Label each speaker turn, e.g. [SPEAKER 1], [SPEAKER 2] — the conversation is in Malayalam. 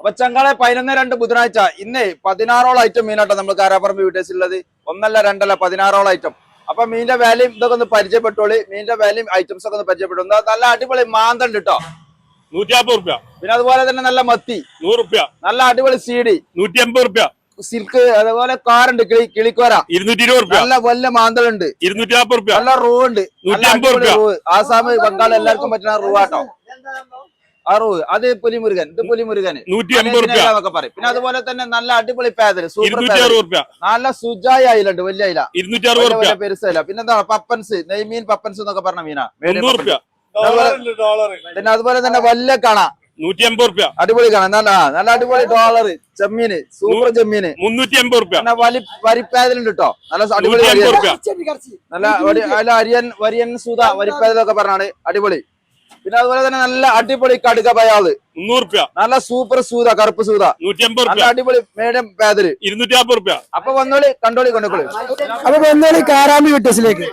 [SPEAKER 1] അപ്പൊ ചങ്കാളെ 11-2 ബുധനാഴ്ച ഇന്ന് 16ഓളം ഐറ്റം മീനാട്ടോ നമ്മൾ കാരാപ്പറമ്പ് വീട്ടേഴ്സിലുള്ളത്. 1 അല്ല 2 അല്ല 16ഓളം ഐറ്റം. അപ്പൊ മീനിന്റെ വിലയും ഇതൊക്കെ ഒന്ന് പരിചയപ്പെട്ടോളി. മീനിന്റെ വിലയും ഐറ്റംസ് ഒക്കെ ഒന്ന് പരിചയപ്പെട്ടു. നല്ല അടിപൊളി മാന്തണ്ട് കേട്ടോ,
[SPEAKER 2] 150 റുപ്യ.
[SPEAKER 1] പിന്നെ അതുപോലെ തന്നെ നല്ല മത്തി
[SPEAKER 2] 100 റുപ്യ.
[SPEAKER 1] നല്ല അടിപൊളി സീഡി
[SPEAKER 2] 150 റുപ്യ.
[SPEAKER 1] സിൽക്ക് അതുപോലെ കാറുണ്ട് കിളിക്കോര
[SPEAKER 2] 220 റുപ്യ.
[SPEAKER 1] നല്ല വല്ല മാന്തളുണ്ട്
[SPEAKER 2] 240 റുപ്യ.
[SPEAKER 1] നല്ല റൂ ഉണ്ട്
[SPEAKER 2] 150 റുപ്യ.
[SPEAKER 1] ആസാം ബംഗാൾ എല്ലാവർക്കും പറ്റുന്ന റൂ ആട്ടോ. ആ റൂ അത് പുലിമുരുകൻ, ഇത് പുലിമുരുകൻ
[SPEAKER 2] 150 റുപ്യ
[SPEAKER 1] എന്നൊക്കെ പറയും. പിന്നെ അതുപോലെ തന്നെ നല്ല അടിപൊളി പേദല് സൂപ്പർ
[SPEAKER 2] 260 റുപ്യ.
[SPEAKER 1] നല്ല സുജായ അയിലുണ്ട്, വലിയ അയില
[SPEAKER 2] 260 റുപ്യ.
[SPEAKER 1] പെരുസയില. പിന്നെ എന്താ പപ്പൻസ്, നെയ്മീൻ പപ്പൻസ് എന്നൊക്കെ പറഞ്ഞ മീനാ
[SPEAKER 2] 300 റുപ്യ.
[SPEAKER 1] പിന്നെ അതുപോലെ തന്നെ വല്ല കാണാ
[SPEAKER 2] 150 റുപ്യ.
[SPEAKER 1] അടിപൊളി കാണാം, നല്ല അടിപൊളി ഡോളർ ചെമ്മീന്, സൂപ്പർ ചെമ്മീന്
[SPEAKER 2] 350 റുപ്യ.
[SPEAKER 1] വരിപ്പേതലുണ്ട് കേട്ടോ, നല്ല അടിപൊളി നല്ല വരിയൻ സൂത വരിപ്പേതലൊക്കെ പറഞ്ഞാണ് അടിപൊളി. പിന്നെ അതുപോലെ തന്നെ നല്ല അടിപൊളി കടുക പയാള്
[SPEAKER 2] 300 റുപ്യ.
[SPEAKER 1] നല്ല സൂപ്പർ സൂത കറുപ്പ് സൂത
[SPEAKER 2] 150
[SPEAKER 1] നല്ല അടിപൊളി മീഡിയം പേതല്
[SPEAKER 2] 250 റുപ്യ.
[SPEAKER 1] അപ്പൊ വന്നോളി കണ്ടോളി കൊണ്ടോളി.
[SPEAKER 3] അപ്പൊ വന്നോളി കാരാമ്പി വിട്ടസിലേക്ക്.